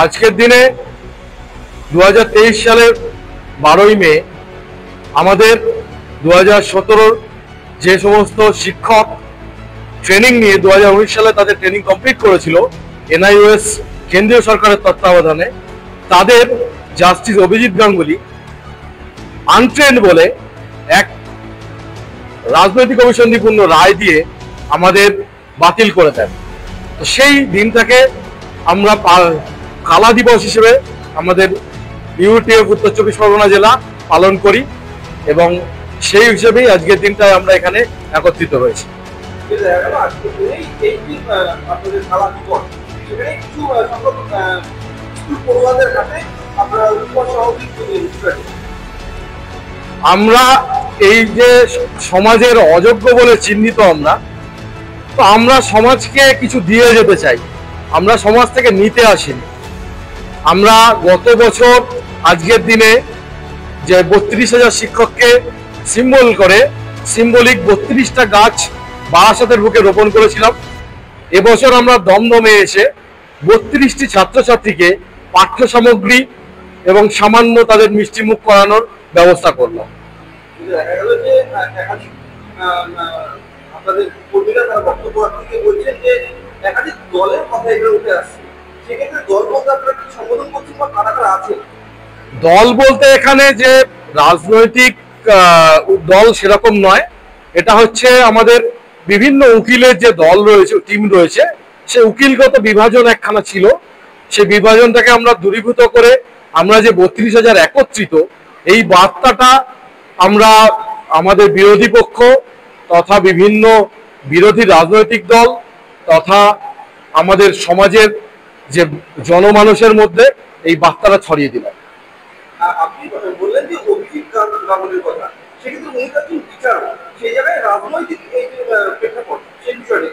আজকের দিনে 2023 সালের 12ই মে আমাদের 2017 যে সমস্ত শিক্ষক ট্রেনিং নিয়ে 2019 সালে তাদের ট্রেনিং কমপ্লিট করেছিল এনআইওএস কেন্দ্রীয় সরকারের তত্ত্বাবধানে, তাদের জাস্টিস অভিজিৎ গাঙ্গুলি আনট্রেন্ড বলে এক রাজনৈতিক অভিসন্ধিপূর্ণ রায় দিয়ে আমাদের বাতিল করে দেন। তো সেই দিনটাকে আমরা কালা দিবস হিসেবে আমাদের ইউটিএফ উত্তর 24 পরগনা জেলা পালন করি এবং সেই হিসেবেই আজকের দিনটায় আমরা এখানে একত্রিত হয়েছি। আমরা এই যে সমাজের অযোগ্য বলে চিহ্নিত আমরা সমাজকে কিছু দিয়ে যেতে চাই, আমরা সমাজ থেকে নিতে আসিনি। আমরা গত বছর আজকের দিনে যে 32,000 শিক্ষককে সিম্বল করে সিম্বলিক 32টা গাছ বারাসাতের বুকে রোপণ করেছিলাম। এবছর আমরা দমদমে এসে 32টি ছাত্রছাত্রীকে পাঠ্য সামগ্রী এবং সামান্য তাদের মিষ্টি মুখ করানোর ব্যবস্থা করলাম। দল বলতে এখানে যে রাজনৈতিক দল সেরকম নয়, এটা হচ্ছে আমাদের বিভিন্ন উকিলের যে দল রয়েছে, টিম রয়েছে, সে উকিলগত বিভাজন একখানা ছিল। সেই বিভাজনটাকে আমরা দূরীভূত করে আমরা যে 32,000 একত্রিত, এই বার্তাটা আমরা আমাদের বিরোধী পক্ষ তথা বিভিন্ন বিরোধী রাজনৈতিক দল তথা আমাদের সমাজের যে জনমানুষের মধ্যে এই বার্তাটা ছড়িয়ে দিলাম। আপনি বললেন যে অভিজিৎ গাঙ্গুলির কথা, সেক্ষেত্রে উনি একজন বিচারক, সেই জায়গায় রাজনৈতিক এই যে প্রেক্ষাপট সেই বিষয়ে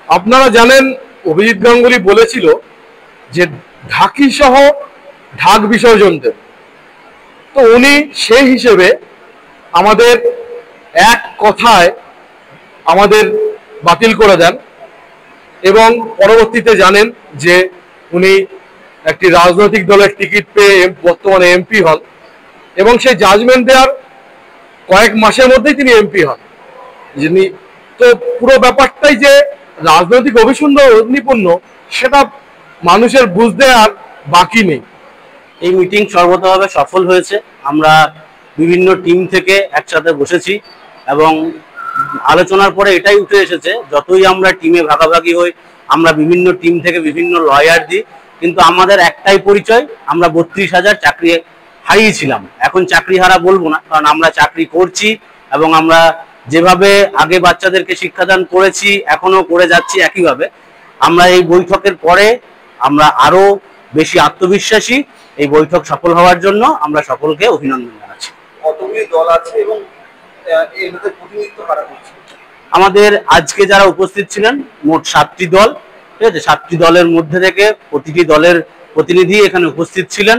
আপনারা জানেন অভিজিৎ গাঙ্গুলি বলেছিল যে ঢাকি সহ ঢাক বিসর্জন দেব। তো উনি সেই হিসেবে আমাদের এক কথায় আমাদের বাতিল করে দেন এবং পরবর্তীতে জানেন যে উনি একটি রাজনৈতিক দলের টিকিট পেয়ে বর্তমানে এমপি হন এবং সেই জাজমেন্ট দেওয়ার কয়েক মাসের মধ্যেই তিনি এমপি হন। যিনি তো পুরো ব্যাপারটাই যে রাজনৈতিক অভিসন্ধিপূর্ণ সেটা মানুষের বুঝতে আর বাকি নেই। এই মিটিং সর্বতভাবে সফল হয়েছে। আমরা বিভিন্ন টিম থেকে একসাথে বসেছি এবং আলোচনার পরে এটাই উঠে এসেছে, যতই আমরা টিমে ভাগাভাগি হই, আমরা বিভিন্ন টিম থেকে বিভিন্ন লয়ার দিই, কিন্তু আমাদের একটাই পরিচয়, আমরা 32,000 চাকরি হারিয়েছিলাম। এখন চাকরি হারা বলবো না, কারণ আমরা চাকরি করছি এবং আমরা যেভাবে আগে বাচ্চাদেরকে শিক্ষাদান করেছি এখনো করে যাচ্ছি একইভাবে। আমরা এই বৈঠকের পরে আমরা আরো বেশি আত্মবিশ্বাসী। এই বৈঠক সফল হওয়ার জন্য আমরা সকলকে অভিনন্দন জানাচ্ছি। কতগুলি দল আছে এবং এর মধ্যে প্রতিনিধিত্ব কারা করছে? আমাদের আজকে যারা উপস্থিত ছিলেন মোট 7টি দল, ঠিক আছে। 7টি দলের মধ্যে থেকে প্রতিটি দলের প্রতিনিধি এখানে উপস্থিত ছিলেন,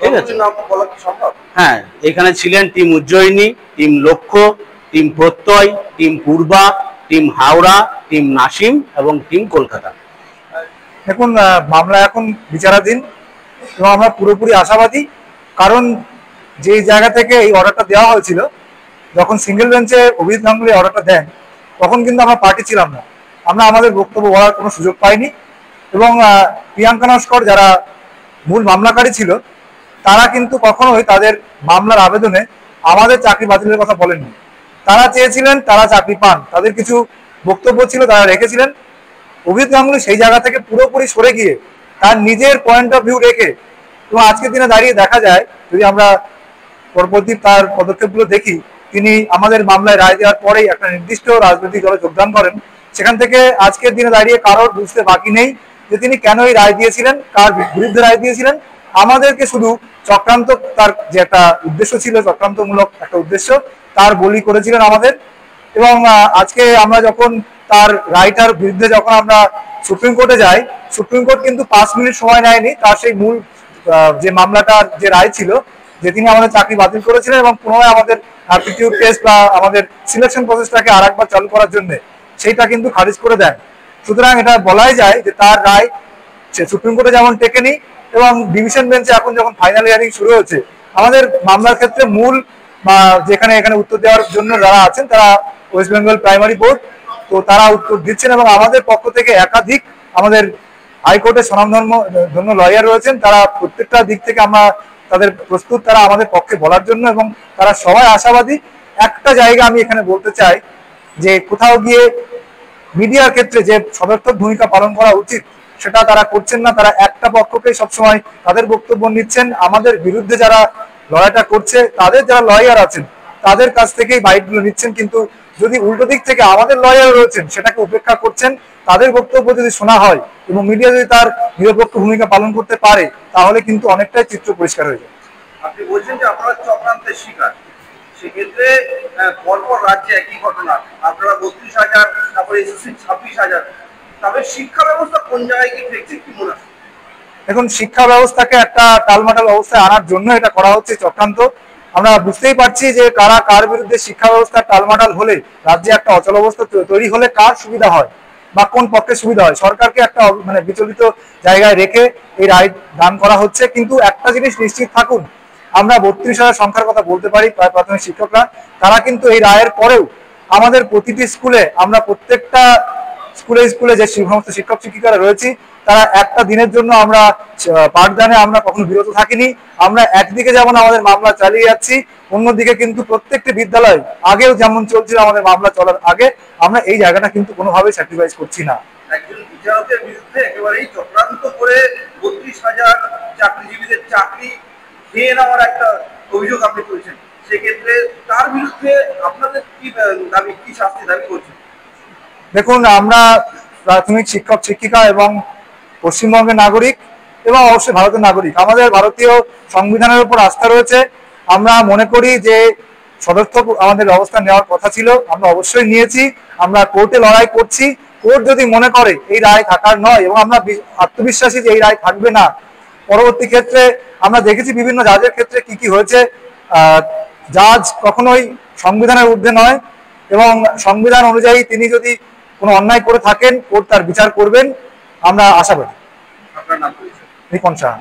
ঠিক আছে। হ্যাঁ, এখানে ছিলেন টিম উজ্জয়িনী, টিম লক্ষ্য, টিম প্রত্যয়, টিম পূর্বা, টিম হাওড়া, টিম নাসিম এবং টিম কলকাতা। দেখুন, মামলা এখন বিচারাধীন এবং আমরা পুরোপুরি আশাবাদী, কারণ যে জায়গা থেকে এই অর্ডারটা দেওয়া হয়েছিল, যখন সিঙ্গেল বেঞ্চে অভিজিৎ গাঙ্গুলি অর্ডারটা দেন তখন কিন্তু আমরা পার্টি ছিলাম না, আমরা আমাদের বক্তব্য বলার কোনো সুযোগ পাইনি এবং প্রিয়াঙ্কা নস্কর যারা মূল মামলাকারী ছিল তারা কিন্তু কখনোই তাদের মামলার আবেদনে আমাদের চাকরি বাতিলের কথা বলেননি। তারা চেয়েছিলেন তারা চাকরি পান, তাদের কিছু বক্তব্য ছিল তারা রেখেছিলেন। অভিজিৎ গাঙ্গুলি সেই জায়গা থেকে পুরোপুরি সরে গিয়ে তার নিজের পয়েন্ট অফ ভিউ রেখে, এবং আজকের দিনে দাঁড়িয়ে দেখা যায় যদি আমরা পরবর্তী তার পদক্ষেপগুলো দেখি, তিনি আমাদের মামলায় রায় দেওয়ার পরেই একটা নির্দিষ্ট রাজনৈতিক দলে যোগদান করেন। সেখান থেকে আজকের দিনে দাঁড়িয়ে কারোর বুঝতে বাকি নেই যে তিনি কেন এই রায় দিয়েছিলেন, কার বিরুদ্ধে রায় দিয়েছিলেন। আমাদেরকে শুধু চক্রান্ত, তার যে একটা উদ্দেশ্য ছিল, চক্রান্তমূলক একটা উদ্দেশ্য, তার বলি করেছিলেন আমাদের। এবং আজকে আমরা যখন তার রায়টার বিরুদ্ধে যখন আমরা সুপ্রিম কোর্টে যাই, সুপ্রিম কোর্ট কিন্তু 5 মিনিট সময় নেয়নি তার সেই মূল যে মামলাটার যে রায় ছিল, যে তিনি আমাদের চাকরি বাতিল করেছিলেন এবং পুনরায় আমাদের অ্যাপটিটিউড টেস্ট বা আমাদের সিলেকশন প্রসেসটাকে আরেকবার চালু করার জন্য সেইটা কিন্তু খারিজ করে দেন। সুতরাং এটা বলাই যায় যে তার রায় সুপ্রিম কোর্টে যেমন টেকেনি এবং ডিভিশন বেঞ্চে এখন যখন ফাইনাল হিয়ারিং শুরু হয়েছে, আমাদের মামলার ক্ষেত্রে মূল বা যেখানে এখানে উত্তর দেওয়ার জন্য যারা আছেন তারা ওয়েস্ট বেঙ্গল প্রাইমারি বোর্ড, তো তারা উত্তর দিচ্ছেন এবং আমাদের পক্ষ থেকে একাধিক আমাদের হাইকোর্টের স্বনামধন্য লয়ার রয়েছেন, তারা প্রত্যেকটা দিক থেকে আমরা তাদের প্রস্তুত তারা আমাদের পক্ষে বলার জন্য, এবং তারা সবাই আশাবাদী। একটা জায়গা আমি এখানে বলতে চাই যে কোথাও গিয়ে মিডিয়ার ক্ষেত্রে যে সদর্থক ভূমিকা পালন করা উচিত সেটা তারা করছেন না। তারা একটা পক্ষকে সবসময় তাদের বক্তব্য নিচ্ছেন, আমাদের বিরুদ্ধে যারা লড়াইটা করছে তাদের যারা লয়ার আছেন তাদের কাছ থেকেই বাইটগুলো নিচ্ছেন, কিন্তু যদি উল্টো দিক থেকে আমাদের লয়ার রয়েছেন সেটাকে উপেক্ষা করছেন। তাদের বক্তব্য যদি শোনা হয় এবং মিডিয়া যদি তার নিরপেক্ষ ভূমিকা পালন করতে পারে তাহলে কিন্তু অনেকটাই চিত্র পরিষ্কার হয়ে যায়। আপনি বলছেন যে আপনারা চক্রান্তের শিকার, সেক্ষেত্রে পরপর রাজ্যে একই ঘটনা, আপনারা 32,000, তারপরে এসএসসি 26,000, তবে শিক্ষা ব্যবস্থা কোন জায়গায় কি ঠেকছে কি মনে হয়? এখন শিক্ষা ব্যবস্থাকে একটা টালমাটাল অবস্থায় আনার জন্য এটা করা হচ্ছে চক্রান্ত। আমরা বুঝতেই পারছি যে কারা কার বিরুদ্ধে শিক্ষা ব্যবস্থা টালমাটাল হলে রাজ্যে একটা অচল অবস্থা তৈরি হলে কার সুবিধা হয় বা কোন পক্ষে সুবিধা হয়, সরকারকে একটা বিচলিত জায়গায় রেখে এই রায় দান করা হচ্ছে। কিন্তু একটা জিনিস নিশ্চিত থাকুন, আমরা 32,000 সংখ্যার কথা বলতে পারি প্রাথমিক শিক্ষকরা, তারা কিন্তু এই রায়ের পরেও আমাদের প্রতিটি স্কুলে, আমরা প্রত্যেকটা স্কুলে যে সমস্ত শিক্ষক শিক্ষিকারা রয়েছি তারা একটা দিনের জন্য আমরা পাঠদানে আমরা কখনো বিরত থাকিনি। আমরা একদিকে যেমন আমাদের মামলা চালিয়ে যাচ্ছি, অন্যদিকে কিন্তু প্রত্যেকটি বিদ্যালয় আগেও যেমন চলছিল আমাদের মামলা চলার আগে, আমরা এই জায়গাটা কিন্তু কোনোভাবেই স্যাক্রিফাইস করছি না। একজন বিচারকের বিরুদ্ধে একেবারেই চক্রান্ত করে 32,000 চাকরিজীবীদের চাকরি খেয়ে নেওয়ার একটা অভিযোগ আপনি করেছেন, সেক্ষেত্রে তার বিরুদ্ধে আপনাদের কি দাবি, কি শাস্তি দাবি করছেন? দেখুন, আমরা প্রাথমিক শিক্ষক শিক্ষিকা এবং পশ্চিমবঙ্গের নাগরিক এবং অবশ্যই ভারতের নাগরিক, আমাদের ভারতীয় সংবিধানের উপর আস্থা রয়েছে। আমরা মনে করি যে সদর্থক আমাদের ব্যবস্থা নেওয়ার কথা ছিল, আমরা অবশ্যই নিয়েছি। আমরা কোর্টে লড়াই করছি, কোর্ট যদি মনে করে এই রায় থাকার নয়, এবং আমরা আত্মবিশ্বাসী যে এই রায় থাকবে না। পরবর্তী ক্ষেত্রে আমরা দেখেছি বিভিন্ন জাজের ক্ষেত্রে কি কি হয়েছে, জাজ কখনোই সংবিধানের ঊর্ধ্বে নয়, এবং সংবিধান অনুযায়ী তিনি যদি কোনো অন্যায় করে থাকেন কোর্ট তার বিচার করবেন, আমরা আশাবাদী। আপনার নাম? রিপন সাহা।